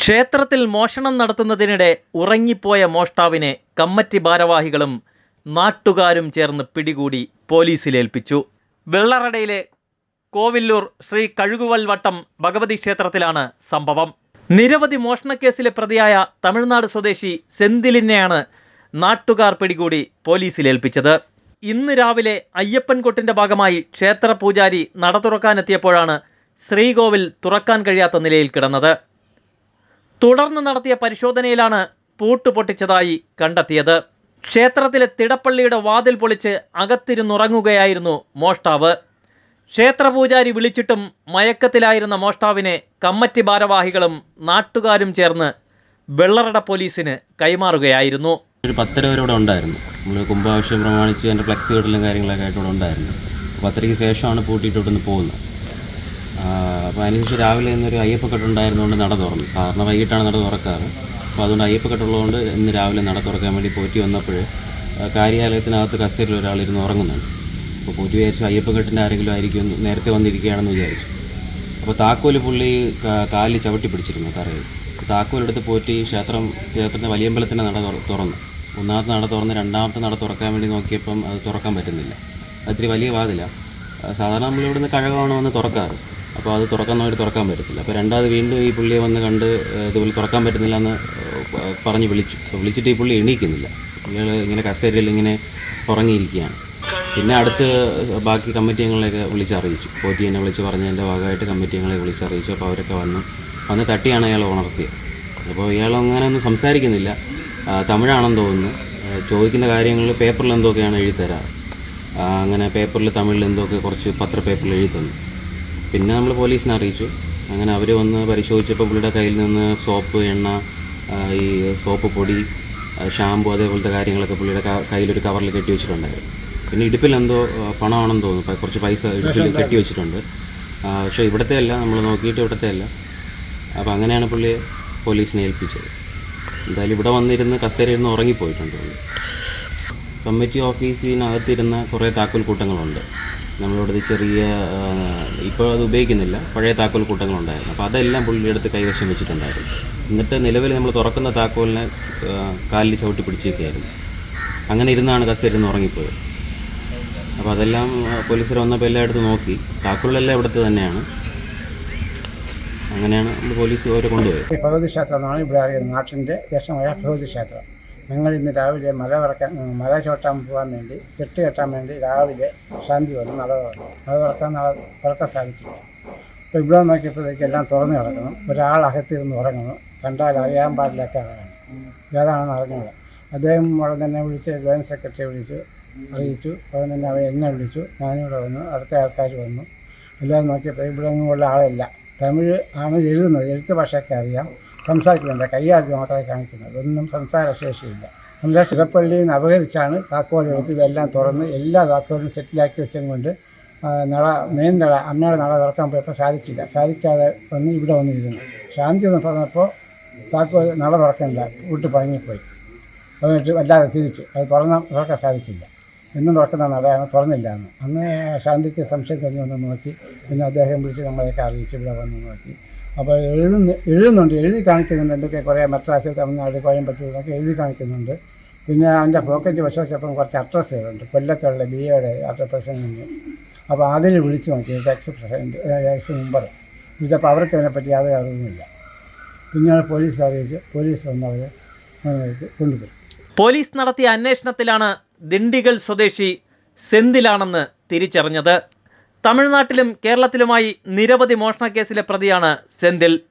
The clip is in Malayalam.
ക്ഷേത്രത്തിൽ മോഷണം നടത്തുന്നതിനിടെ ഉറങ്ങിപ്പോയ മോഷ്ടാവിനെ കമ്മിറ്റി ഭാരവാഹികളും നാട്ടുകാരും ചേർന്ന് പിടികൂടി പോലീസിലേൽപ്പിച്ചു. വെള്ളറടയിലെ കോവില്ലൂർ ശ്രീ കഴുകുവൽ വട്ടം ഭഗവതി ക്ഷേത്രത്തിലാണ് സംഭവം. നിരവധി മോഷണക്കേസിലെ പ്രതിയായ തമിഴ്നാട് സ്വദേശി സെന്തിലിനെയാണ് നാട്ടുകാർ പിടികൂടി പോലീസിലേൽപ്പിച്ചത്. ഇന്ന് രാവിലെ അയ്യപ്പൻകൊട്ടിൻ്റെ ഭാഗമായി ക്ഷേത്ര പൂജാരി നട തുറക്കാനെത്തിയപ്പോഴാണ് ശ്രീകോവിൽ തുറക്കാൻ കഴിയാത്ത നിലയിൽ കിടന്നത്. തുടർന്ന് നടത്തിയ പരിശോധനയിലാണ് പൂട്ട് പൊട്ടിച്ചതായി കണ്ടെത്തിയത്. ക്ഷേത്രത്തിലെ തിടപ്പള്ളിയുടെ വാതിൽ പൊളിച്ച് അകത്തിരുന്നുറങ്ങുകയായിരുന്നു മോഷ്ടാവ്. ക്ഷേത്രപൂജാരി വിളിച്ചിട്ടും മയക്കത്തിലായിരുന്ന മോഷ്ടാവിനെ കമ്മിറ്റി ഭാരവാഹികളും നാട്ടുകാരും ചേർന്ന് വെള്ളറട പോലീസിന് കൈമാറുകയായിരുന്നു. ഒരു 10 വരെ ഇവിടെ ഉണ്ടായിരുന്നു. നമ്മൾ കുംഭാഭിഷേകം പ്രമാണിച്ച് എൻ്റെ ഫ്ലെക്സ് കെട്ടലും കാര്യങ്ങളൊക്കെ ആയിട്ട് ഇവിടെ ഉണ്ടായിരുന്നു. 10 ശേഷമാണ് പൂട്ടിയിട്ടോട്ടൊന്ന് പോകുന്നത്. അപ്പോൾ അതിനുശേഷം രാവിലെ ഇന്നൊരു അയ്യപ്പക്കെട്ടുണ്ടായിരുന്നുകൊണ്ട് നട തുറന്നു. സാധാരണ വൈകിട്ടാണ് നട തുറക്കാറ്. അപ്പോൾ അതുകൊണ്ട് അയ്യപ്പക്കെട്ടുള്ളതുകൊണ്ട് ഇന്ന് രാവിലെ നട തുറക്കാൻ വേണ്ടി പോറ്റി വന്നപ്പോൾ കാര്യാലയത്തിനകത്ത് കസ്റ്റഡിയിൽ ഒരാളിരുന്ന് ഉറങ്ങുന്നുണ്ട്. അപ്പോൾ പോറ്റി വിചാരിച്ചു അയ്യപ്പക്കെട്ടിൻ്റെ ആരെങ്കിലും ആയിരിക്കും, നേരത്തെ വന്നിരിക്കുകയാണെന്ന് വിചാരിച്ചു. അപ്പോൾ താക്കോല് പുള്ളി കാലിൽ ചവിട്ടി പിടിച്ചിരുന്നു തറയിൽ. താക്കോലെടുത്ത് പോറ്റി ക്ഷേത്രത്തിൻ്റെ വലിയമ്പലത്തിൻ്റെ നട തുറന്നു. ഒന്നാമത്തെ നട തുറന്ന് രണ്ടാമത്തെ നട തുറക്കാൻ വേണ്ടി നോക്കിയപ്പം അത് തുറക്കാൻ പറ്റുന്നില്ല. അതിരി വലിയ വാതിലാണ്. സാധാരണ നമ്മളിവിടുന്ന് കഴകമാണ് വന്ന് തുറക്കാറ്. അപ്പോൾ അത് തുറക്കാൻ പറ്റത്തില്ല. അപ്പോൾ രണ്ടാമത് വീണ്ടും ഈ പുള്ളിയെ വന്ന് കണ്ട് ഇതുപോലെ തുറക്കാൻ പറ്റുന്നില്ല എന്ന് പറഞ്ഞ് വിളിച്ചു. അപ്പോൾ വിളിച്ചിട്ട് ഈ പുള്ളി എണീക്കുന്നില്ല. ഇയാൾ ഇങ്ങനെ കസേരയിൽ ഇങ്ങനെ ഉറങ്ങിയിരിക്കുകയാണ്. പിന്നെ അടുത്ത് ബാക്കി കമ്മിറ്റി അംഗങ്ങളെയൊക്കെ വിളിച്ചറിയിച്ചു. പോറ്റി എന്നെ വിളിച്ച് പറഞ്ഞതിൻ്റെ ഭാഗമായിട്ട് കമ്മിറ്റി അംഗങ്ങളെ വിളിച്ചറിയിച്ചു. അപ്പോൾ അവരൊക്കെ വന്ന് തട്ടിയാണ് അയാൾ ഉണർത്തിയത്. അപ്പോൾ ഇയാൾ അങ്ങനെ ഒന്നും സംസാരിക്കുന്നില്ല. തമിഴാണെന്ന് തോന്നുന്നു. ചോദിക്കുന്ന കാര്യങ്ങൾ പേപ്പറിൽ എന്തൊക്കെയാണ് എഴുതി തരാറ്. അങ്ങനെ പേപ്പറിൽ തമിഴിൽ എന്തൊക്കെ കുറച്ച് പത്രപേപ്പറിൽ എഴുതി തന്നു. പിന്നെ നമ്മൾ പോലീസിനെ അറിയിച്ചു. അങ്ങനെ അവർ വന്ന് പരിശോധിച്ചപ്പോൾ പുള്ളിയുടെ കയ്യിൽ നിന്ന് സോപ്പ്, എണ്ണ, ഈ സോപ്പ് പൊടി, ഷാമ്പു അതേപോലത്തെ കാര്യങ്ങളൊക്കെ പുള്ളിയുടെ കയ്യിലൊരു കവറിൽ കെട്ടി വെച്ചിട്ടുണ്ടായിരുന്നു. പിന്നെ ഇടുപ്പിൽ എന്തോ പണമാണെന്ന് തോന്നുന്നു, കുറച്ച് പൈസ ഇടുപ്പിൽ കെട്ടി വെച്ചിട്ടുണ്ട്. പക്ഷേ ഇവിടുത്തെ അല്ല, നമ്മൾ നോക്കിയിട്ട് ഇവിടുത്തെ അല്ല. അപ്പോൾ അങ്ങനെയാണ് പുള്ളിയെ പോലീസിനെ ഏൽപ്പിച്ചത്. എന്തായാലും ഇവിടെ വന്നിരുന്ന് കസേരയിൽ നിന്ന് ഉറങ്ങിപ്പോയിട്ടുണ്ട് പുള്ളി. കമ്മിറ്റി ഓഫീസിനകത്തിരുന്ന കുറേ താക്കോൽ കൂട്ടങ്ങളുണ്ട്. നമ്മളിവിടുത്തെ ചെറിയ, ഇപ്പോൾ അത് ഉപയോഗിക്കുന്നില്ല, പഴയ താക്കോൽ കൂട്ടങ്ങളുണ്ടായിരുന്നു. അപ്പോൾ അതെല്ലാം പുള്ളിയെടുത്ത് കൈവശം വെച്ചിട്ടുണ്ടായിരുന്നു. എന്നിട്ട് നിലവിൽ നമ്മൾ തുറക്കുന്ന താക്കോലിനെ കാലിൽ ചവിട്ടി പിടിച്ചേക്കായിരുന്നു. അങ്ങനെ ഇരുന്നാണ് കസേരയിൽ നിന്ന് ഉറങ്ങിപ്പോയത്. അപ്പോൾ അതെല്ലാം പോലീസുകാർ വന്നപ്പോൾ എല്ലായിടത്തും നോക്കി. താക്കോലെല്ലാം ഇവിടുത്തെ തന്നെയാണ്. അങ്ങനെയാണ് നമ്മൾ പോലീസ് അവരെ കൊണ്ടുപോയത്. ഭഗവതി ക്ഷേത്രമാണ് ഇവിടെ അറിയുന്നത്. നാട്ടിൻ്റെ ദേശമായ ഭഗവതി ക്ഷേത്രം. ഞങ്ങൾ ഇന്ന് രാവിലെ മല ചോട്ടാൻ പോകാൻ വേണ്ടി, കെട്ട് കെട്ടാൻ വേണ്ടി രാവിലെ ശാന്തി വന്ന് നട തുറക്കാൻ സാധിച്ചില്ല. അപ്പോൾ ഇവിടെ നോക്കിയപ്പോഴത്തേക്ക് എല്ലാം തുറന്ന് കിടക്കണം. ഒരാൾ അകത്തിരുന്ന് ഉറങ്ങുന്നു. കണ്ടാൽ അറിയാൻ പാടില്ലാത്ത ആളാണ്. ഏതാണെന്ന് അറിഞ്ഞത്. അദ്ദേഹം ഉടൻ തന്നെ വിളിച്ച് ജോയിൻറ്റ് സെക്രട്ടറിയെ വിളിച്ചു അറിയിച്ചു. ഉടൻ തന്നെ അവർ എന്നെ വിളിച്ചു. ഞാനിവിടെ വന്നു. അടുത്ത ആൾക്കാർ വന്നു. എല്ലാവരും നോക്കിയപ്പോൾ ഇവിടെ ഒന്നുമുള്ള ആളല്ല. തമിഴ് ആണ് എഴുതുന്നത്. എഴുത്ത് ഭാഷയൊക്കെ അറിയാം, സംസാരിക്കുന്നുണ്ട്. കൈയാഴ്ച മാത്രമേ കാണിക്കുന്നത്. ഒന്നും സംസാരശേഷിയില്ല. നമ്മുടെ തിടപ്പള്ളിയിൽ നിന്ന് അപഹരിച്ചാണ് താക്കോലെടുത്ത് ഇതെല്ലാം തുറന്ന് എല്ലാ താക്കോലും സെറ്റിലാക്കി വെച്ചതും കൊണ്ട് മെയിൻ നട അമ്മയുടെ നട തുറക്കാൻ പോയപ്പോൾ സാധിക്കാതെ വന്ന് ഇവിടെ വന്നിരുന്നു. ശാന്തി ഒന്ന് തുറന്നപ്പോൾ താക്കോൽ നട തുറക്കണില്ല, വീട്ടിൽ പഴങ്ങിപ്പോയി. എന്നിട്ട് വല്ലാതെ തിരിച്ചു അത് തുറക്കാൻ സാധിച്ചില്ല. എന്നും തുറക്കുന്ന നടയാണ്, തുറന്നില്ല എന്ന്. അന്ന് ശാന്തിക്ക് സംശയം തന്നെ വന്ന് നോക്കി. പിന്നെ അദ്ദേഹം വിളിച്ച് നമ്മളെയൊക്കെ അറിയിച്ച് ഇവിടെ വന്ന് നോക്കി. അപ്പോൾ എഴുതുന്നുണ്ട്, എഴുതി കാണിക്കുന്നുണ്ട്. എന്തൊക്കെ കുറേ മദ്രാസ്, തമിഴ്നാട്, കോയമ്പത്തൂർ എഴുതി കാണിക്കുന്നുണ്ട്. പിന്നെ അതിൻ്റെ പോക്കറ്റ് വശം കുറച്ച് അഡ്രസ്സുകളുണ്ട്. കൊല്ലത്തുള്ള BAയുടെ പ്രസിഡൻറ്റ്. അപ്പോൾ അതിൽ വിളിച്ച് നോക്കി, എക്സ് മെമ്പർ വിളിച്ചപ്പോൾ അവർക്ക് അതിനെപ്പറ്റി യാതൊരു അറിവുമില്ല. പിന്നെ പോലീസ് അറിയിച്ച് പോലീസ് വന്നവരെ കൊണ്ടുപോയി. പോലീസ് നടത്തിയ അന്വേഷണത്തിലാണ് ദിണ്ടിഗൽ സ്വദേശി സെന്തിലാണെന്ന് തിരിച്ചറിഞ്ഞത്. തമിഴ്നാട്ടിലും കേരളത്തിലുമായി നിരവധി മോഷണക്കേസിലെ പ്രതിയാണ് സെന്തിൽ.